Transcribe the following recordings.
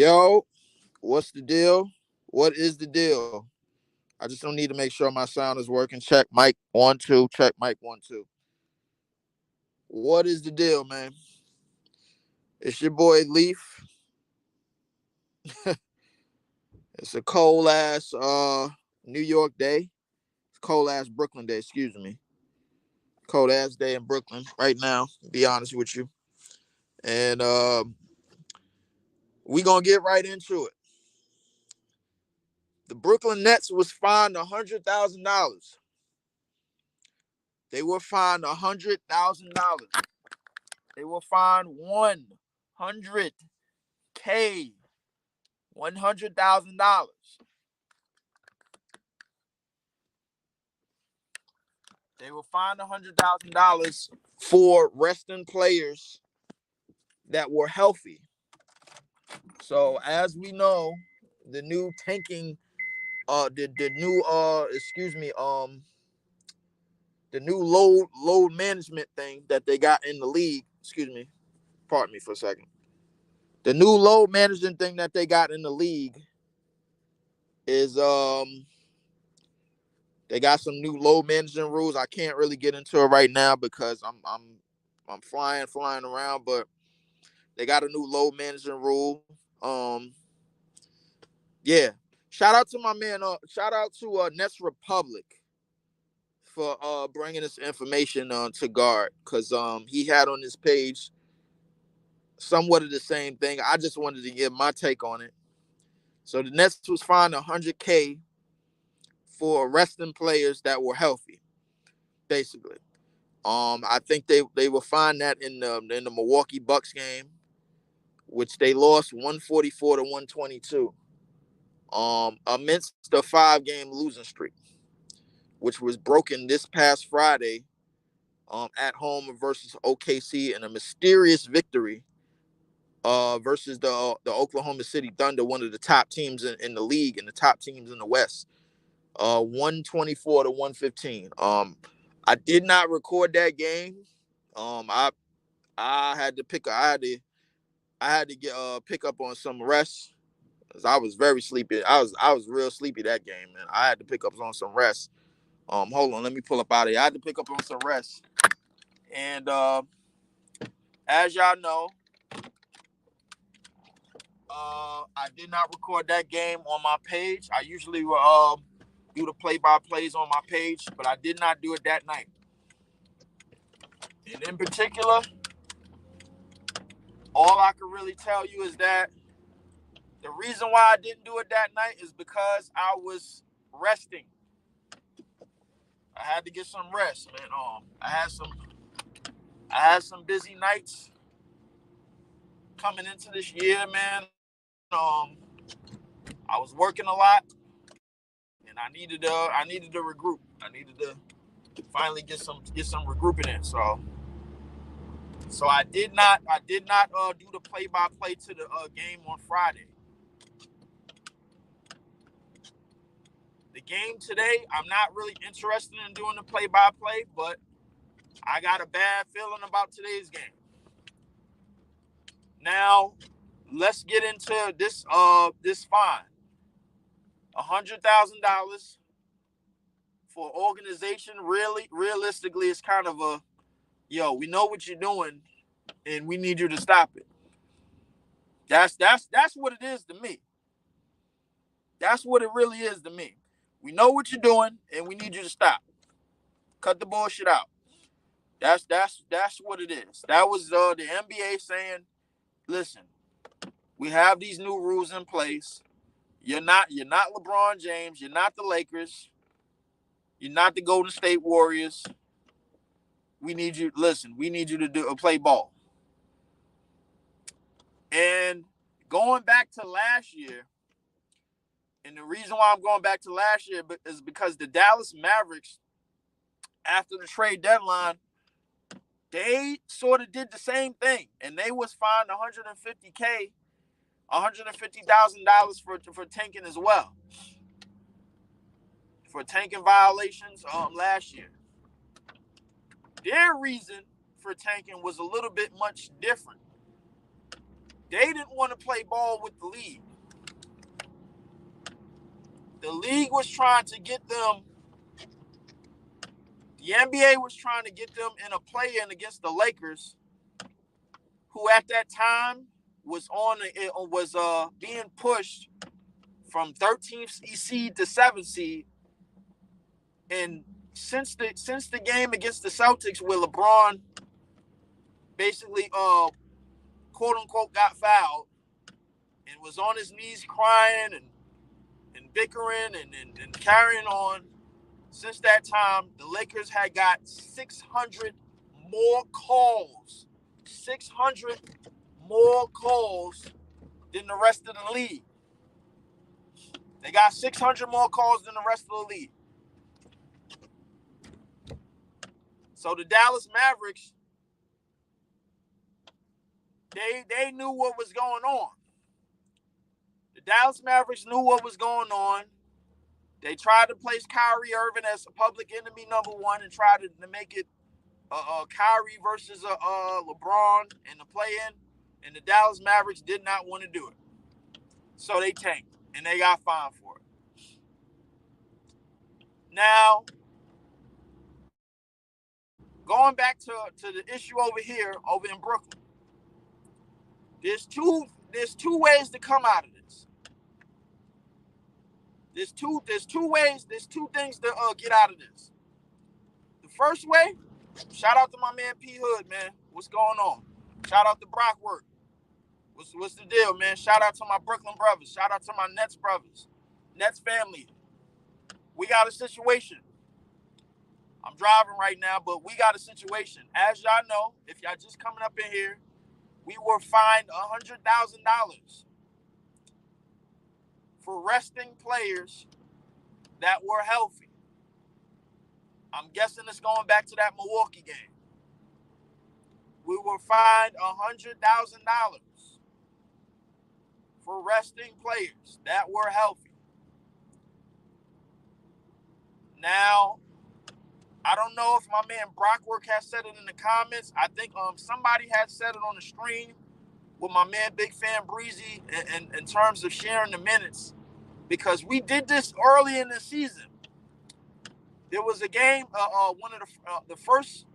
Yo, what's the deal? What is the deal? I just don't need to make sure my sound is working. Check mic 1 2. Check mic 1 2. What is the deal, man? It's your boy Leaf. It's a cold ass New York day. Cold ass Brooklyn day. Excuse me. Cold ass day in Brooklyn right now. To be honest with you, and we gonna get right into it. The Brooklyn Nets was fined $100,000. They were fined $100,000. They were fined 100K, $100,000. They were fined $100,000 for resting players that were healthy. So as we know, the new tanking, the new the new load management thing that they got in the league. Excuse me, pardon me for a second. The new load management thing that they got in the league is they got some new load management rules. I can't really get into it right now because I'm flying around, but they got a new load management rule. Yeah. Shout out to my man. Shout out to Nets Republic for bringing this information to guard because he had on his page somewhat of the same thing. I just wanted to give my take on it. So the Nets was fined 100K for resting players that were healthy, basically. I think they will find that in the Milwaukee Bucks game, which they lost 144 to 122. Amidst the 5-game losing streak, which was broken this past Friday, at home versus OKC in a mysterious victory, versus the Oklahoma City Thunder, one of the top teams in the league and the top teams in the West. 124 to 115. I did not record that game. I had to get pick up on some rest because I was very sleepy. I was real sleepy that game, man. I had to pick up on some rest. Hold on, let me pull up out of here. I had to pick up on some rest, and as y'all know, I did not record that game on my page. I usually will do the play-by-plays on my page, but I did not do it that night. And in particular, all I can really tell you is that the reason why I didn't do it that night is because I was resting. I had to get some rest, man. I had some busy nights coming into this year, man. I was working a lot, and I needed to regroup. I needed to finally get some regrouping in. So I did not do the play by play to the game on Friday. The game today, I'm not really interested in doing the play by play, but I got a bad feeling about today's game. Now, let's get into this fine. $100,000 for organization. Really, realistically, it's kind of we know what you're doing, and we need you to stop it. That's what it is to me. That's what it really is to me. We know what you're doing, and we need you to stop. Cut the bullshit out. That's what it is. That was the NBA saying, listen, we have these new rules in place. You're not LeBron James. You're not the Lakers. You're not the Golden State Warriors. We need you. Listen, we need you to play ball. And going back to last year, and the reason why I'm going back to last year is because the Dallas Mavericks, after the trade deadline, they sort of did the same thing, and they was fined $150,000 for tanking as well, for tanking violations last year. Their reason for tanking was a little bit much different. They didn't want to play ball with the league. The league was trying to get them, the NBA was trying to get them in a play-in against the Lakers, who at that time was being pushed from 13th seed to 7th seed. And since the game against the Celtics, where LeBron basically quote unquote got fouled and was on his knees crying and bickering and carrying on, since that time the Lakers had got 600 more calls. 600 more calls than the rest of the league. They got 600 more calls than the rest of the league. So the Dallas Mavericks, they knew what was going on. The Dallas Mavericks knew what was going on. They tried to place Kyrie Irving as public enemy number one and try to make it Kyrie versus LeBron in the play-in, and the Dallas Mavericks did not want to do it. So they tanked, and they got fined for it. Now, going back to the issue over here, over in Brooklyn, there's two ways to come out of this. There's two things to get out of this. The first way, shout out to my man P Hood, man. What's going on? Shout out to Brockwork. What's the deal, man? Shout out to my Brooklyn brothers. Shout out to my Nets brothers. Nets family. We got a situation. I'm driving right now, but we got a situation. As y'all know, if y'all just coming up in here, we were fined $100,000 for resting players that were healthy. I'm guessing it's going back to that Milwaukee game. We were fined $100,000 for resting players that were healthy. Now, I don't know if my man Brockwork has said it in the comments. I think somebody had said it on the stream with my man Big Fan Breezy in terms of sharing the minutes, because we did this early in the season. There was a game, one of the first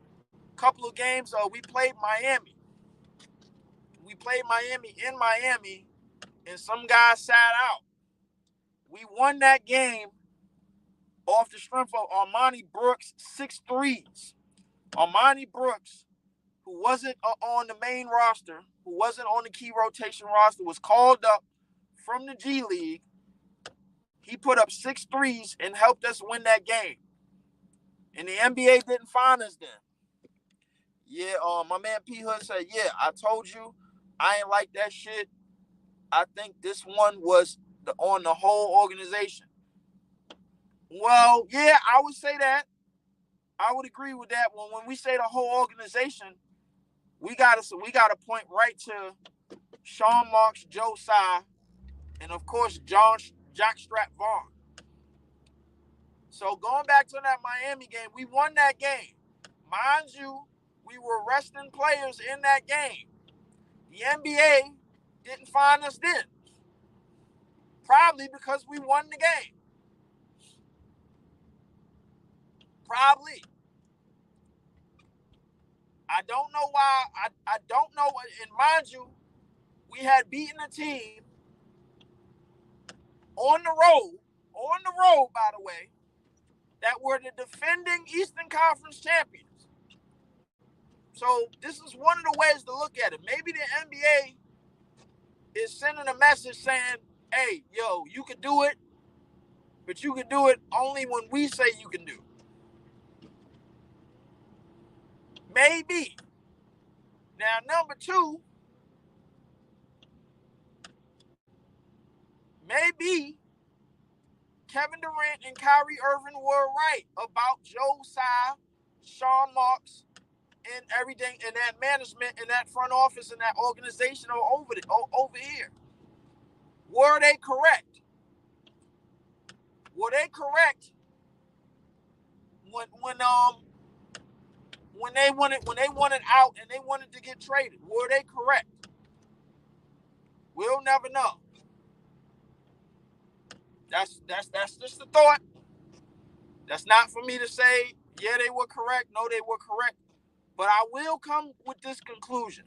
couple of games, we played Miami. We played Miami in Miami, and some guy sat out. We won that game off the strength of Armani Brooks' 6 threes. Armani Brooks, who wasn't on the main roster, who wasn't on the key rotation roster, was called up from the G League. He put up 6 threes and helped us win that game. And the NBA didn't fine us then. Yeah, my man P Hood said, yeah, I told you I ain't like that shit. I think this one was on the whole organization. Well, yeah, I would say that. I would agree with that. When we say the whole organization, we gotta point right to Sean Marks, Joe Tsai, and of course Jockstrap Vaughn. So going back to that Miami game, we won that game. Mind you, we were resting players in that game. The NBA didn't fine us then. Probably because we won the game. Probably. I don't know why. I don't know. And mind you, we had beaten a team on the road, by the way, that were the defending Eastern Conference champions. So this is one of the ways to look at it. Maybe the NBA is sending a message saying, hey, yo, you can do it, but you can do it only when we say you can do it. Maybe. Now, number two, maybe Kevin Durant and Kyrie Irving were right about Joe Tsai, Sean Marks, and everything in that management, in that front office, in that organization over here. Were they correct? Were they correct when they wanted out and they wanted to get traded? Were they correct? We'll never know. That's just a thought. That's not for me to say, yeah, they were correct. No, they were correct. But I will come with this conclusion.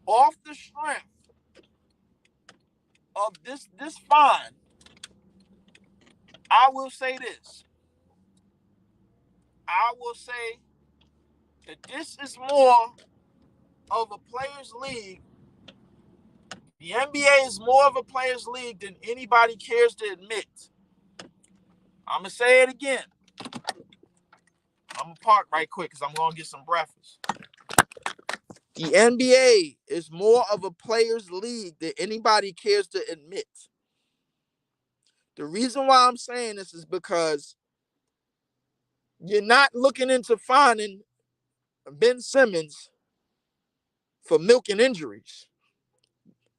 Off the strength of this fine, I will say this. I will say that this is more of a players' league. The NBA is more of a players' league than anybody cares to admit. I'm going to say it again. I'm going to park right quick because I'm going to get some breakfast. The NBA is more of a players' league than anybody cares to admit. The reason why I'm saying this is because you're not looking into finding Ben Simmons for milking injuries.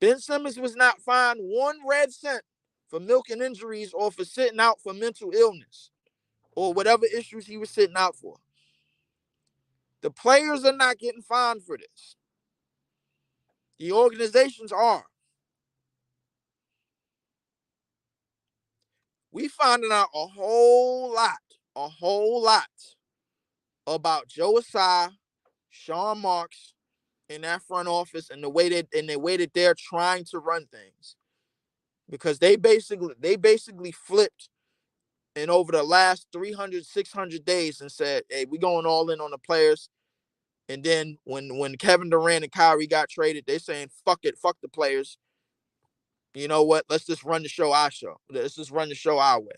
Ben Simmons was not fined 1 red cent for milking injuries or for sitting out for mental illness or whatever issues he was sitting out for. The players are not getting fined for this. The organizations are. We finding out a whole lot about Joe Tsai, Sean Marks, in that front office and the way that they're trying to run things. Because they basically flipped in over the last 300, 600 days and said, hey, we going all in on the players. And then when Kevin Durant and Kyrie got traded, they're saying, fuck it, fuck the players. You know what? Let's just run the show our show. Let's just run the show our way.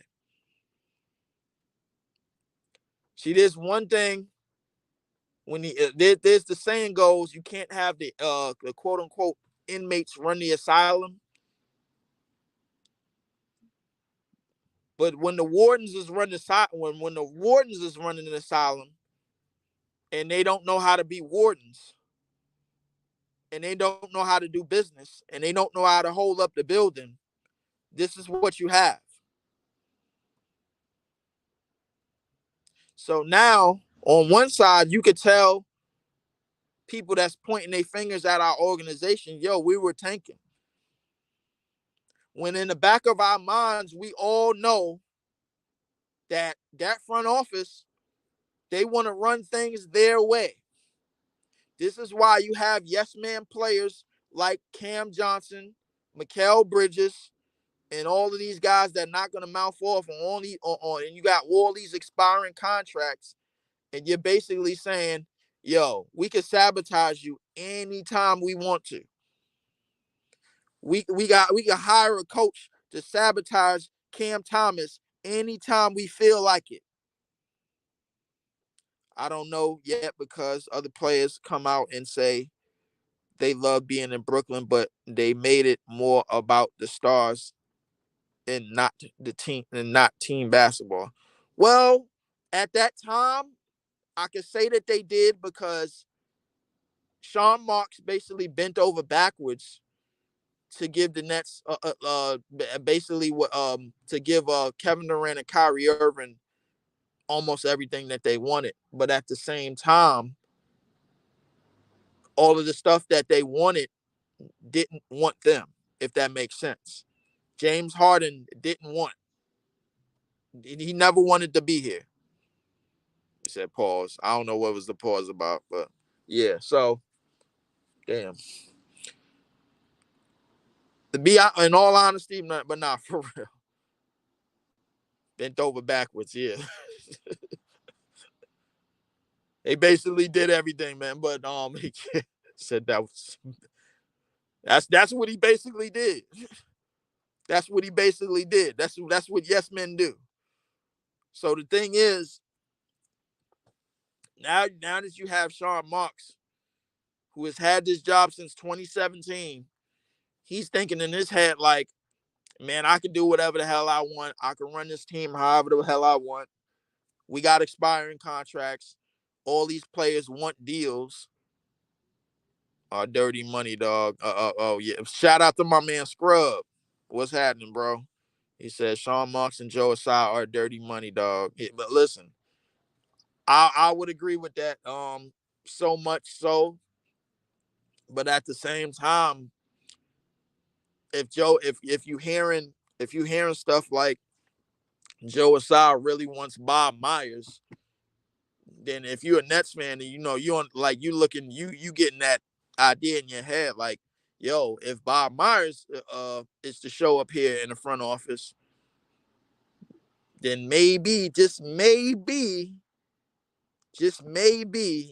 See, there's one thing when there's the saying goes, you can't have the quote unquote inmates run the asylum. But when the wardens is running when the wardens is running an asylum and they don't know how to be wardens and they don't know how to do business and they don't know how to hold up the building, this is what you have. So now on one side, you could tell people that's pointing their fingers at our organization, yo, we were tanking. When in the back of our minds, we all know that front office, they want to run things their way. This is why you have yes man players like Cam Johnson, Mikal Bridges, and all of these guys that are not going to mouth off and you got all these expiring contracts, and you're basically saying, yo, we can sabotage you anytime we want to. We can hire a coach to sabotage Cam Thomas anytime we feel like it. I don't know yet because other players come out and say they love being in Brooklyn, but they made it more about the stars and not the team and not team basketball. Well, at that time, I could say that they did because Sean Marks basically bent over backwards to give the Nets basically to give Kevin Durant and Kyrie Irving almost everything that they wanted. But at the same time, all of the stuff that they wanted didn't want them, if that makes sense. James Harden didn't want. He never wanted to be here. He said pause. I don't know what was the pause about, but yeah. So, damn. To be in all honesty, but not for real. Bent over backwards, yeah. They basically did everything, man. But he said that's what he basically did. That's what he basically did. That's what yes men do. So the thing is, now that you have Sean Marks, who has had this job since 2017, he's thinking in his head like, man, I can do whatever the hell I want. I can run this team however the hell I want. We got expiring contracts. All these players want deals. Dirty money, dog. Oh yeah. Shout out to my man Scrub. What's happening, bro? He said Sean Marks and Joe Tsai are dirty money, dog. Yeah, but listen, I would agree with that. So much so But at the same time, if you hearing stuff like Joe Asai really wants Bob Myers, then if you're a Nets fan and you on like you getting that idea in your head like, yo, if Bob Myers is to show up here in the front office, then maybe just maybe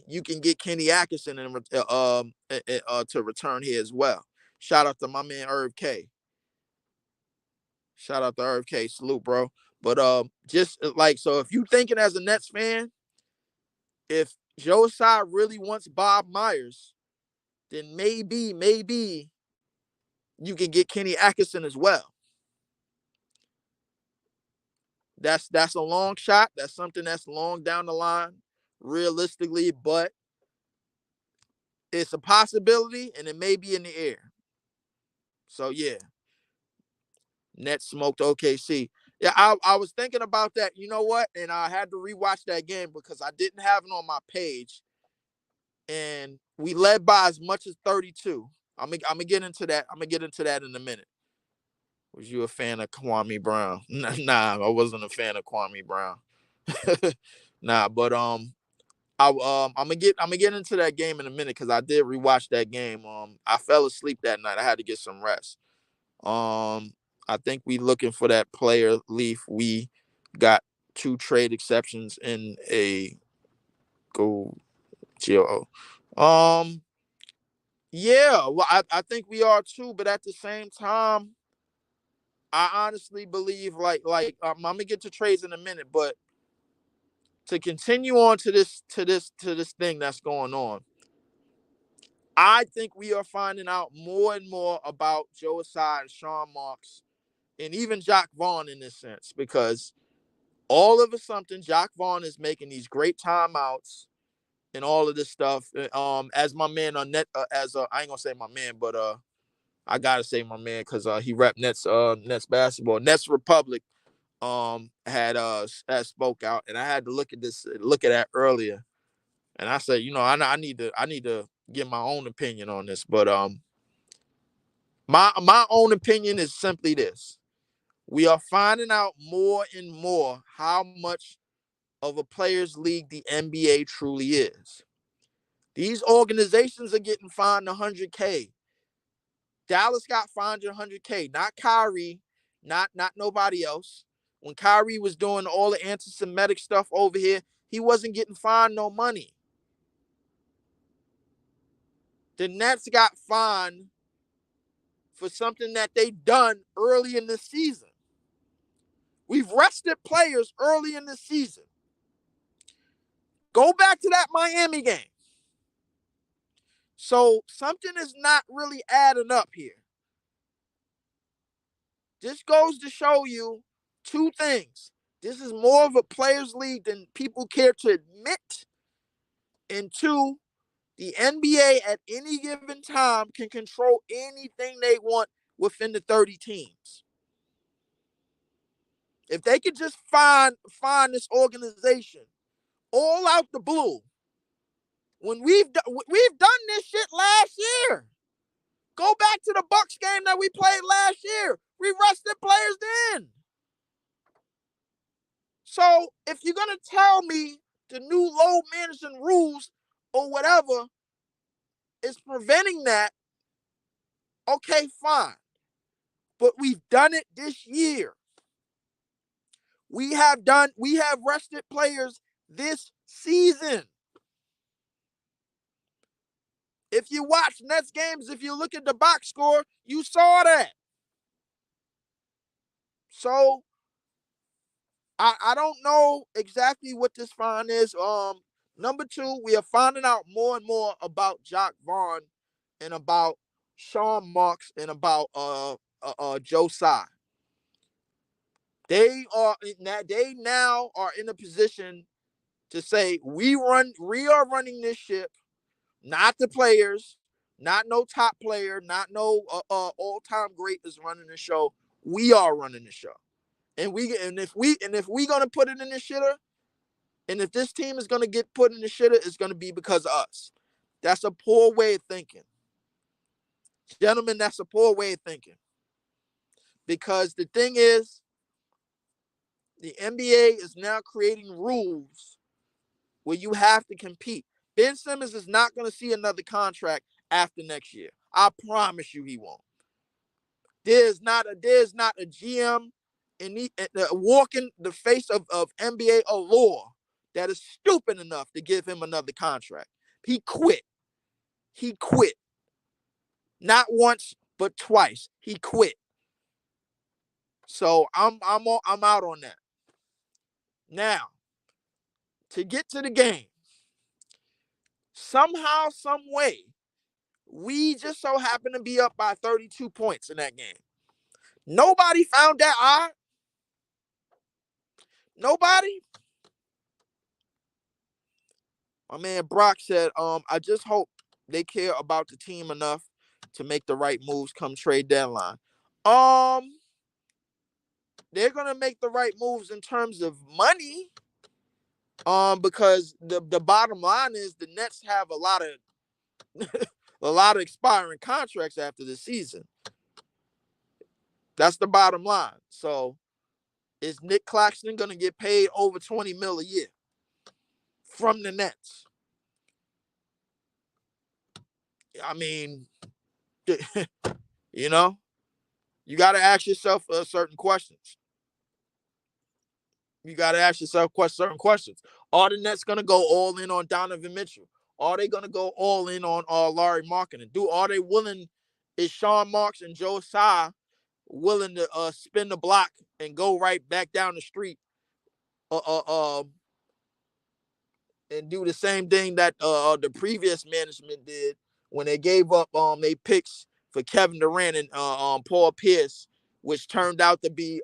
you can get Kenny Atkinson to return here as well. Shout out to my man Irv K. Shout out to Irv K. Salute, bro. But just like so, if you thinking as a Nets fan, if Joe Tsai really wants Bob Myers, then maybe you can get Kenny Atkinson as well. That's a long shot. That's something that's long down the line, realistically, but it's a possibility and it may be in the air. So yeah, Nets smoked OKC. Yeah, I was thinking about that. You know what? And I had to rewatch that game because I didn't have it on my page. And we led by as much as 32. I'm gonna get into that. I'm gonna get into that in a minute. Was you a fan of Kwame Brown? Nah, I wasn't a fan of Kwame Brown. Nah, but I'm gonna get into that game in a minute because I did rewatch that game. I fell asleep that night. I had to get some rest. I think we looking for that player Leaf. We got 2 trade exceptions in a go GO. Yeah, well, I think we are too, but at the same time, I honestly believe I'm gonna get to trades in a minute, but to continue on to this thing that's going on, I think we are finding out more and more about Joe Tsai and Sean Marks and even Jacque Vaughn in this sense, because all of a sudden Jacque Vaughn is making these great timeouts and all of this stuff. As my man on net, I ain't gonna say my man, but I gotta say my man because he rep Nets basketball. Nets Republic had spoke out, and I had to look at that earlier, and I said, I need to get my own opinion on this, but my own opinion is simply this: we are finding out more and more how much of a players' league the NBA truly is. These organizations are getting fined 100K. Dallas got fined 100K, not Kyrie, not nobody else. When Kyrie was doing all the anti-Semitic stuff over here, he wasn't getting fined no money. The Nets got fined for something that they done early in the season. We've rested players early in the season. Go back to that Miami game. So something is not really adding up here. This goes to show you 2 things. This is more of a players' league than people care to admit. And 2, the NBA at any given time can control anything they want within the 30 teams. If they could just find this organization all out the blue, when we've done this shit last year. Go back to the Bucks game that we played last year. We rested players then. So if you're gonna tell me the new load management rules or whatever is preventing that, okay, fine. But we've done it this year. We have rested players this season. If you watch Nets games, if you look at the box score, you saw that. So I don't know exactly what this fine is. Number 2, we are finding out more and more about Jacque Vaughn and about Sean Marks and about Joe Tsai. They now are in a position to say we are running this ship, not the players, not no top player, not no all-time great is running the show. We are running the show. And if we gonna put it in the shitter, and if this team is gonna get put in the shitter, it's gonna be because of us. That's a poor way of thinking. Gentlemen, that's a poor way of thinking. Because the thing is, the NBA is now creating rules where you have to compete. Ben Simmons is not going to see another contract after next year. I promise you he won't. There's not a GM walking the face of NBA law that is stupid enough to give him another contract. He quit. He quit. Not once, but twice. He quit. So I'm out on that. Now, to get to the game, somehow, some way, we just so happen to be up by 32 points in that game. Nobody found that odd. Nobody. My man Brock said, I just hope they care about the team enough to make the right moves come trade deadline. They're gonna make the right moves in terms of money. Because the bottom line is the Nets have a lot of expiring contracts after the season. That's the bottom line. So is Nick Claxton gonna get paid over $20 million a year from the Nets? I mean, you know, you got to ask yourself certain questions. You got to ask yourself certain questions. Are the Nets going to go all in on Donovan Mitchell? Are they going to go all in on Lauri Markkanen? Are they willing? Is Sean Marks and Joe Tsai willing to spin the block and go right back down the street and do the same thing that the previous management did when they gave up they picks for Kevin Durant and Paul Pierce, which turned out to be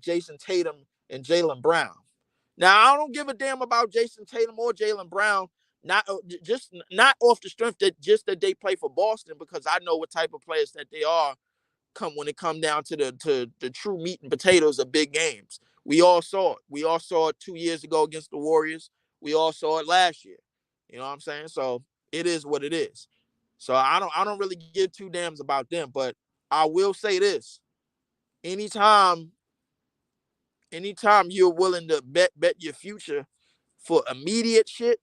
Jason Tatum and Jaylen Brown. Now I don't give a damn about Jason Tatum or Jaylen Brown, not off the strength that they play for Boston, because I know what type of players that they are when it come down to the true meat and potatoes of big games. We all saw it. We all saw it 2 years ago against the Warriors. We all saw it last year. You know what I'm saying? So it is what it is. So I don't really give two damns about them, but I will say this. Anytime you're willing to bet your future for immediate shit,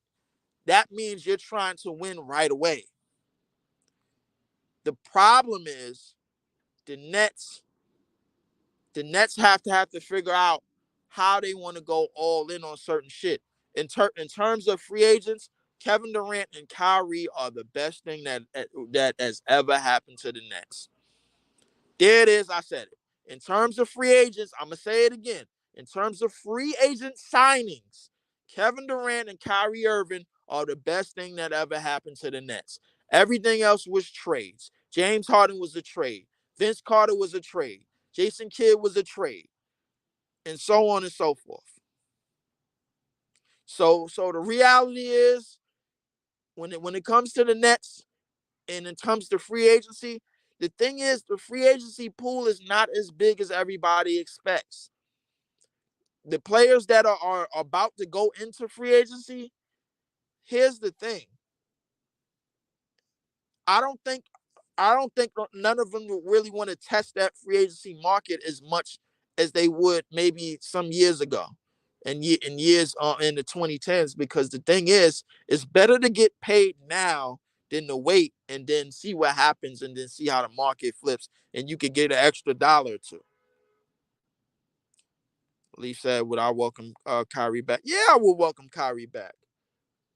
that means you're trying to win right away. The problem is the Nets have to figure out how they want to go all in on certain shit. In terms of free agents, Kevin Durant and Kyrie are the best thing that has ever happened to the Nets. There it is. I said it. In terms of free agents, I'm going to say it again. In terms of free agent signings, Kevin Durant and Kyrie Irving are the best thing that ever happened to the Nets. Everything else was trades. James Harden was a trade. Vince Carter was a trade. Jason Kidd was a trade. And so on and so forth. So the reality is, when it comes to the Nets and it comes to free agency, the thing is the free agency pool is not as big as everybody expects. The players that are about to go into free agency, here's the thing. I don't think none of them really want to test that free agency market as much as they would maybe some years ago, and years in the 2010s. Because the thing is, it's better to get paid now than to wait and then see what happens and then see how the market flips and you could get an extra dollar or two. Leaf said, "Would I welcome Kyrie back?" Yeah, I will welcome Kyrie back,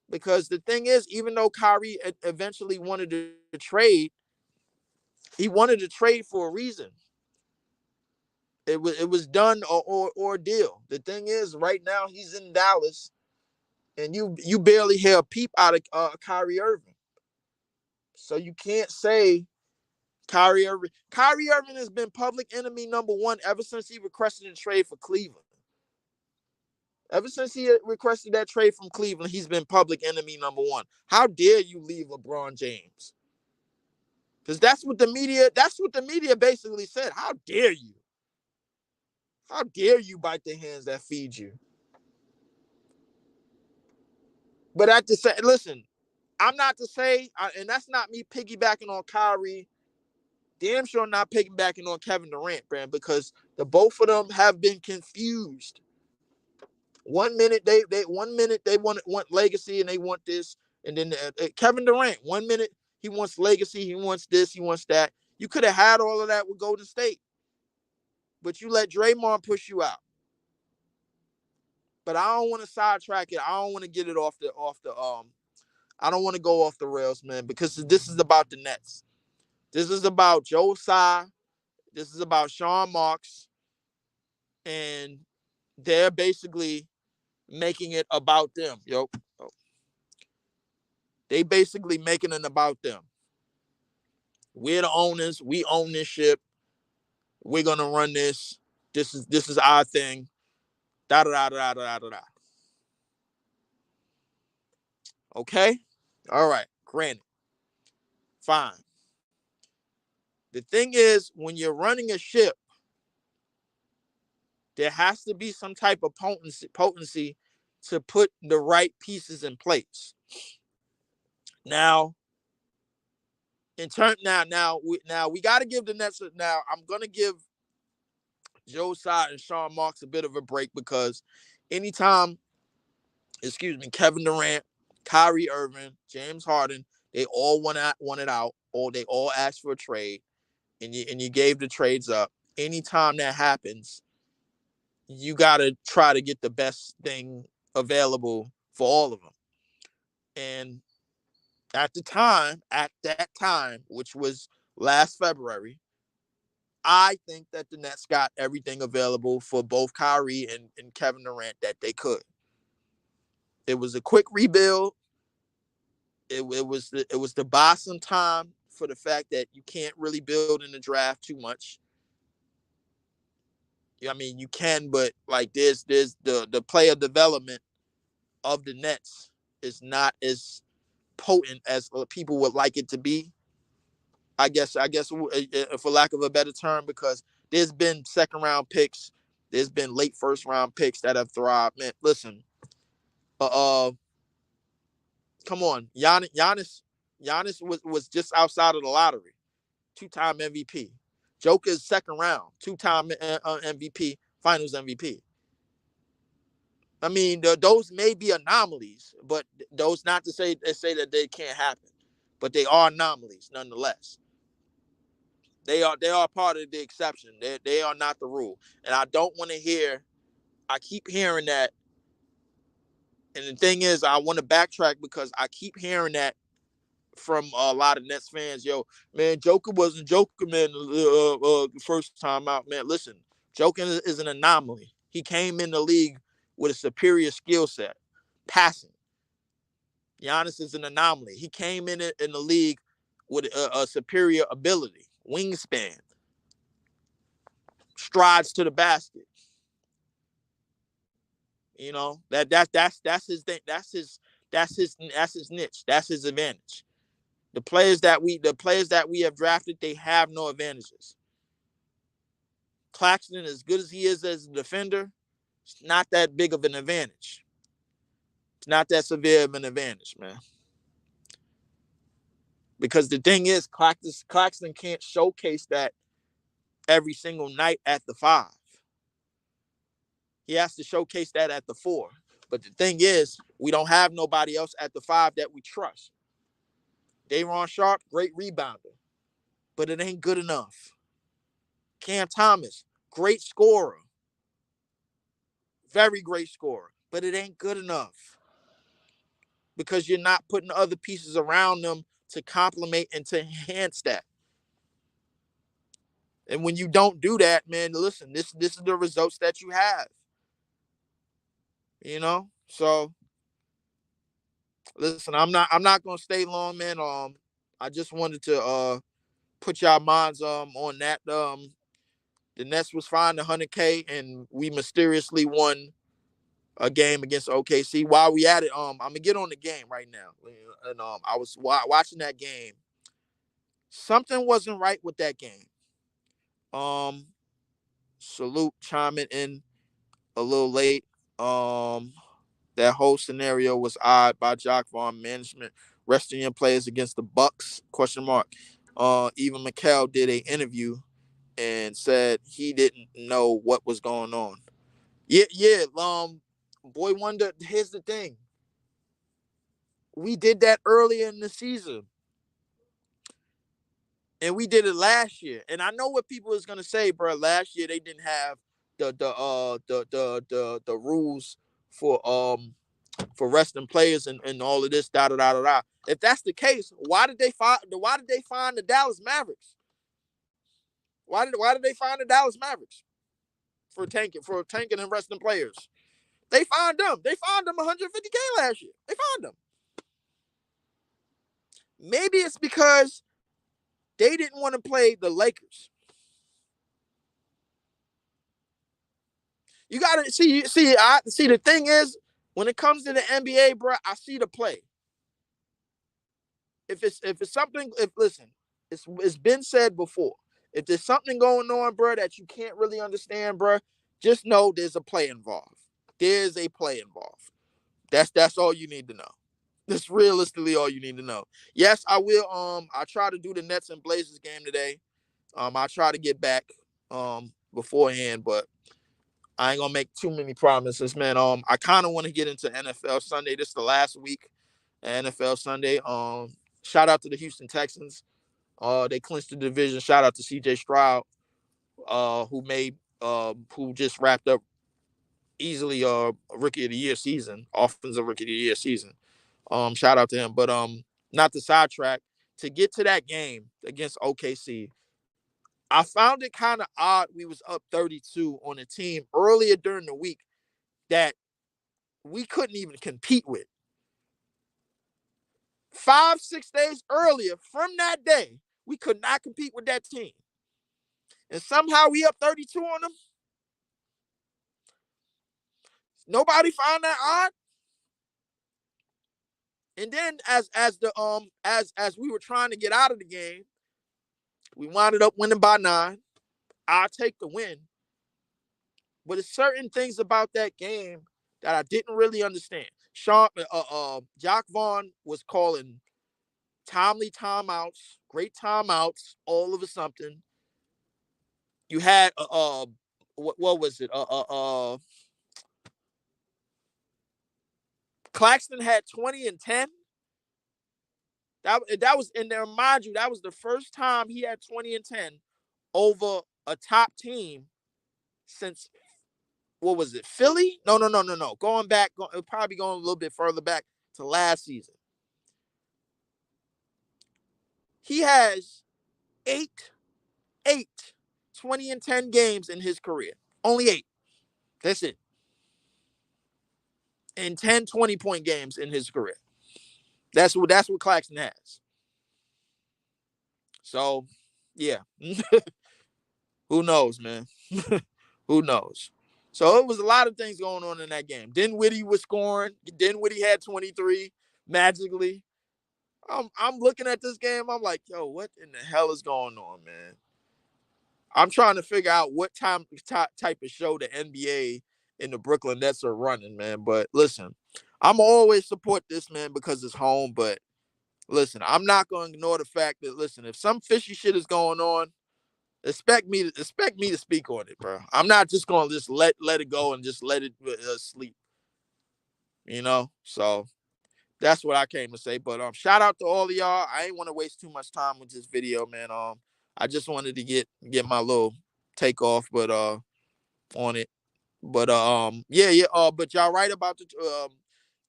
because the thing is, even though Kyrie eventually wanted to trade, he wanted to trade for a reason. It was done or deal. The thing is, right now he's in Dallas, and you barely hear a peep out of Kyrie Irving. So you can't say Kyrie Irving. Kyrie Irving has been public enemy number one ever since he requested a trade for Cleveland. Ever since he requested that trade from Cleveland, he's been public enemy number one. How dare you leave LeBron James? Because that's what the media basically said. How dare you? How dare you bite the hands that feed you? But at the same, listen, I'm not to say, and that's not me piggybacking on Kyrie damn sure not piggybacking on Kevin Durant, man, because the both of them have been confused. One minute they want legacy and they want this, and then Kevin Durant, 1 minute he wants legacy, he wants this, he wants that. You could have had all of that with Golden State, but you let Draymond push you out. But I don't want to sidetrack it. I don't want to get it off the I don't want to go off the rails, man, because this is about the Nets. This is about Joe Tsai. This is about Sean Marks, and they're basically making it about them, yo. They basically making it about them. We're the owners. We own this ship. We're gonna run this. This is our thing. Da da da da da da da. Okay. All right. Granted. Fine. The thing is, when you're running a ship, there has to be some type of potency to put the right pieces in place. Now, we got to give the Nets. Now, I'm gonna give Joe Tsai and Sean Marks a bit of a break because anytime, Kevin Durant, Kyrie Irving, James Harden, they all want it out, or they all asked for a trade, and you gave the trades up. Anytime that happens, you got to try to get the best thing available for all of them. And at that time, which was last February, I think that the Nets got everything available for both Kyrie and Kevin Durant that they could. It was a quick rebuild. It was to buy some time for the fact that you can't really build in the draft too much. I mean, you can, but like there's the player development of the Nets is not as potent as people would like it to be. I guess for lack of a better term, because there's been second round picks, there's been late first round picks that have thrived. Man, listen, come on, Giannis was just outside of the lottery, 2-time MVP. Joker's second round, 2-time MVP, Finals MVP. I mean, those may be anomalies, but those not to say that they can't happen, but they are anomalies nonetheless. They are part of the exception. They are not the rule. And I don't want to hear. I keep hearing that. And the thing is, I want to backtrack because I keep hearing that from a lot of Nets fans. Yo, man, Joker wasn't Joker, man. First time out, man. Listen, Joker is an anomaly. He came in the league with a superior skill set, passing. Giannis is an anomaly. He came in the league with a superior ability, wingspan, strides to the basket. You know, that's his thing. That's his niche. That's his advantage. The players that we have drafted, they have no advantages. Claxton, as good as he is as a defender, it's not that big of an advantage. It's not that severe of an advantage, man. Because the thing is, Claxton can't showcase that every single night at the 5. He has to showcase that at the 4. But the thing is, we don't have nobody else at the 5 that we trust. Day'Ron Sharpe, great rebounder, but it ain't good enough. Cam Thomas, great scorer, very great scorer, but it ain't good enough because you're not putting other pieces around them to complement and to enhance that. And when you don't do that, man, listen, this is the results that you have. You know, so listen, I'm not gonna stay long, man. I just wanted to put y'all minds on that. The Nets was fined $100K, and we mysteriously won a game against OKC. While we at it, I'm gonna get on the game right now, and I was watching that game. Something wasn't right with that game. Salute chiming in a little late. That whole scenario was odd by Jock Vaughn management resting your players against the Bucks? Question mark. Even McHale did an interview and said he didn't know what was going on. Yeah. Boy Wonder. Here's the thing. We did that earlier in the season, and we did it last year. And I know what people is gonna say, bro. Last year they didn't have the rules for resting players and all of this da da da da da. If that's the case, why did they find the Dallas Mavericks? Why did they find the Dallas Mavericks for tanking and resting players? They fined them. They fined them 150K last year. They fined them. Maybe it's because they didn't want to play the Lakers. You gotta see. The thing is, when it comes to the NBA, bro, I see the play. If it's something, if listen, it's been said before. If there's something going on, bro, that you can't really understand, bro, just know there's a play involved. There's a play involved. That's all you need to know. That's realistically all you need to know. Yes, I will. I try to do the Nets and Blazers game today. I try to get back beforehand, but I ain't gonna make too many promises, man. I kind of want to get into NFL Sunday. This is the last week, NFL Sunday. Shout out to the Houston Texans. They clinched the division. Shout out to C.J. Stroud, who just wrapped up easily a Rookie of the Year season, offensive Rookie of the Year season. Shout out to him. But not to sidetrack, to get to that game against OKC, I found it kind of odd. We was up 32 on a team earlier during the week that we couldn't even compete with. 5-6 days earlier from that day, we could not compete with that team. And somehow we up 32 on them. Nobody found that odd. And then as we were trying to get out of the game, we wound up winning by 9. I'll take the win. But there's certain things about that game that I didn't really understand. Jacque Vaughn was calling timely timeouts, great timeouts, all of a something. You had what was it? Claxton had 20 and 10. That was in there, mind you, that was the first time he had 20 and 10 over a top team since, what was it, Philly? No. Probably going a little bit further back to last season. He has eight 20 and 10 games in his career. Only 8. That's it. And 10 20-point games in his career. That's what Claxton has. So, yeah. Who knows, man? Who knows? So it was a lot of things going on in that game. Dinwiddie was scoring. Dinwiddie had 23 magically. I'm looking at this game. I'm like, yo, what in the hell is going on, man? I'm trying to figure out what type of show the NBA and the Brooklyn Nets are running, man. But listen, I'm always support this, man, because it's home. But listen, I'm not going to ignore the fact that, listen, if some fishy shit is going on, expect me to speak on it, bro. I'm not just going to just let it go and just let it sleep, you know? So that's what I came to say. But shout out to all of y'all. I ain't want to waste too much time with this video, man. I just wanted to get my little take off, but on it. But yeah. But y'all right about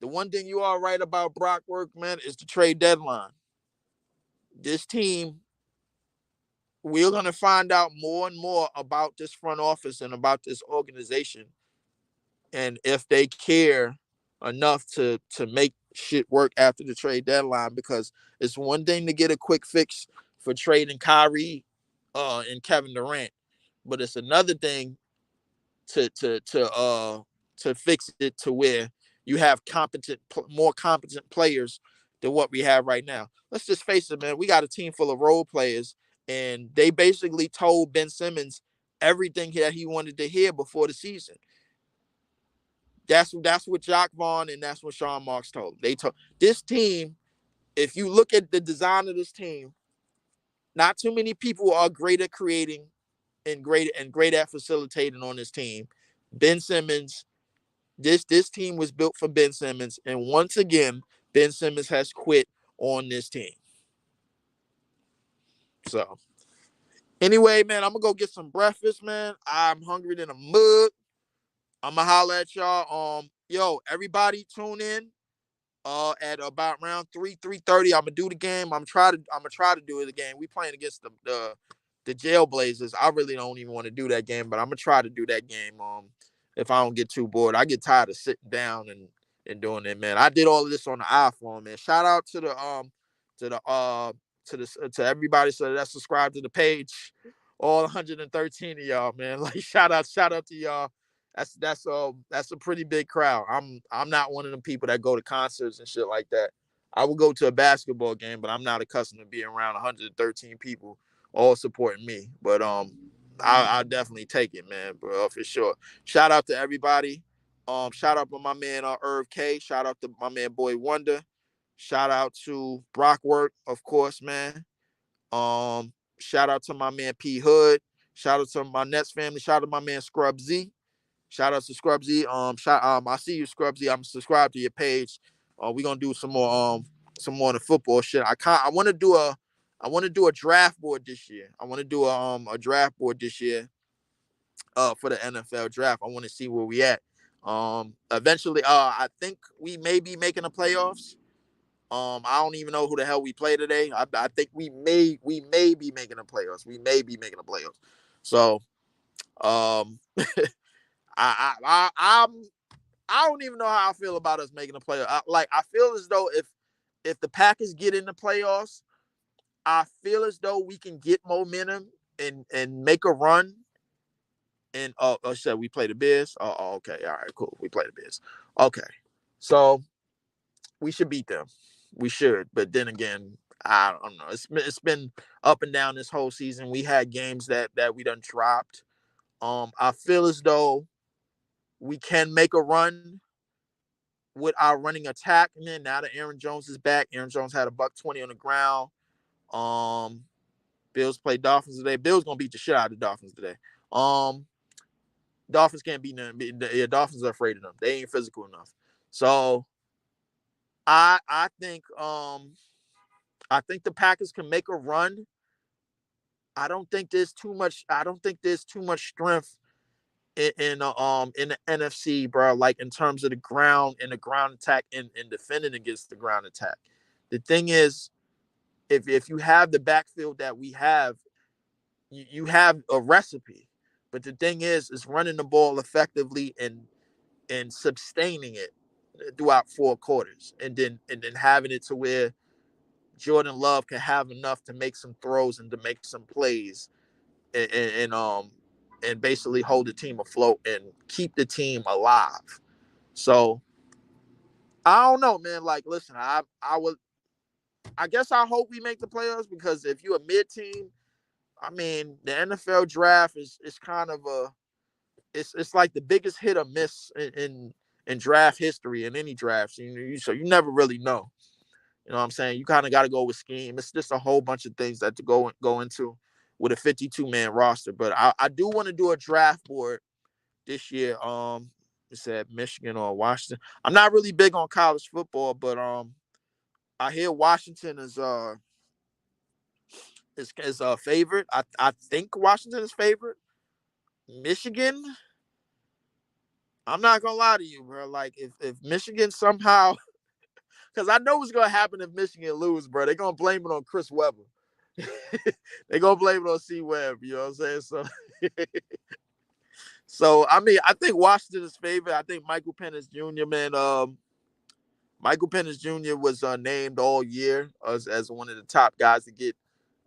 the one thing you are right about Brock Work, man, is the trade deadline. This team, we're gonna find out more and more about this front office and about this organization, and if they care enough to make shit work after the trade deadline. Because it's one thing to get a quick fix for trading Kyrie and Kevin Durant, but it's another thing to fix it to where you have more competent players than what we have right now. Let's just face it, man. We got a team full of role players, and they basically told Ben Simmons everything that he wanted to hear before the season. That's what Jacque Vaughn and that's what Sean Marks told. They told this team, if you look at the design of this team, Not too many people are great at creating and great at facilitating on this team. Ben Simmons, this team was built for Ben Simmons, and once again, Ben Simmons has quit on this team. So anyway, man, I'm gonna go get some breakfast, man. I'm hungry than a mug. I'm gonna holler at y'all. Yo, everybody tune in. At about around 3:30, I'm gonna do the game. I'm gonna try to do it again. We playing against the Jailblazers. I really don't even want to do that game, but I'm gonna try to do that game. If I don't get too bored, I get tired of sitting down and doing it, man. I did all of this on the iPhone, man. Shout out to the to everybody that's subscribed to the page. All 113 of y'all, man. Like shout out to y'all. That's a pretty big crowd. I'm not one of them people that go to concerts and shit like that. I will go to a basketball game, but I'm not accustomed to being around 113 people all supporting me. But I'll definitely take it, man, bro, for sure. Shout out to everybody. Shout out to my man Irv K. Shout out to my man Boy Wonder. Shout out to Brockwork, of course, man. Shout out to my man P Hood. Shout out to my Nets family. Shout out to my man Scrub Z. Shout out to Scrub Z. I see you, Scrub Z. I'm subscribed to your page. We're gonna do some more of the football shit. I want to do a draft board this year. I want to do a draft board this year for the NFL draft. I want to see where we at. Eventually, I think we may be making the playoffs. I don't even know who the hell we play today. I think we may be making the playoffs. We may be making the playoffs. So, I'm I don't even know how I feel about us making the playoffs. I feel as though if the Packers get in the playoffs, I feel as though we can get momentum and make a run. And said we play the Bears. Oh, okay, all right, cool. We play the Bears. Okay, so we should beat them. We should, but then again, I don't know. It's been up and down this whole season. We had games that we done dropped. I feel as though we can make a run with our running attack. And then now that Aaron Jones is back, Aaron Jones had a $120 on the ground. Bills play Dolphins today. Bills gonna beat the shit out of the Dolphins today. Dolphins can't beat them. The Dolphins are afraid of them. They ain't physical enough. So I think the Packers can make a run. I don't think there's too much strength in the NFC, bro. Like in terms of the ground and the ground attack and defending against the ground attack. The thing is, if you have the backfield that we have, you have a recipe. But the thing is running the ball effectively and sustaining it throughout 4 quarters, and then having it to where Jordan Love can have enough to make some throws and to make some plays and basically hold the team afloat and keep the team alive. So I don't know, man. Like, listen, I guess I hope we make the playoffs, because if you're a mid team, I mean, the NFL draft is kind of it's like the biggest hit or miss in draft history in any draft. So you never really know. You know what I'm saying? You kind of got to go with scheme. It's just a whole bunch of things that to go into with a 52-man roster. But I do want to do a draft board this year. It said Michigan or Washington. I'm not really big on college football, but I hear Washington is a favorite. I think Washington is favorite. Michigan, I'm not gonna lie to you, bro. Like if Michigan somehow, because I know what's gonna happen if Michigan lose, bro. They're gonna blame it on Chris Webber. They're gonna blame it on C Webb. You know what I'm saying? So I mean, I think Washington is favored. I think Michael Penix Jr., man. Michael Penix Jr. was named all year as one of the top guys to get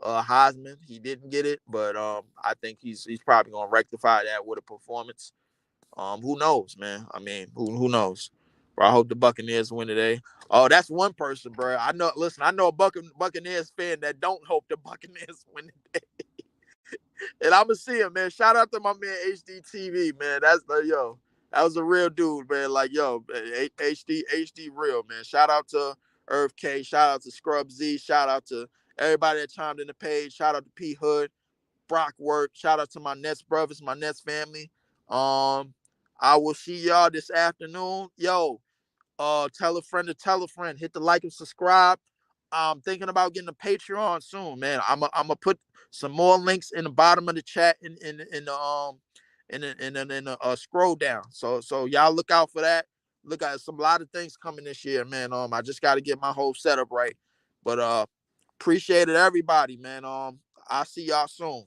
Heisman. He didn't get it, but I think he's probably gonna rectify that with a performance. Who knows, man? I mean, who knows? Bro, I hope the Buccaneers win today. Oh, that's one person, bro. I know. Listen, I know a Buccaneers fan that don't hope the Buccaneers win today, and I'm gonna see him, man. Shout out to my man HDTV, man. That's yo. That was a real dude, man. Like yo, HD real, man. Shout out to Irv K. Shout out to Scrub Z. Shout out to everybody that chimed in the page. Shout out to P Hood, Brock Work. Shout out to my Nets brothers, my Nets family. I will see y'all this afternoon. Yo, tell a friend to tell a friend. Hit the like and subscribe. I'm thinking about getting a Patreon soon, man. I'm gonna put some more links in the bottom of the chat in the scroll down. So y'all look out for that. Look at some a lot of things coming this year, man. I just got to get my whole setup right. But appreciate it, everybody, man. I'll see y'all soon.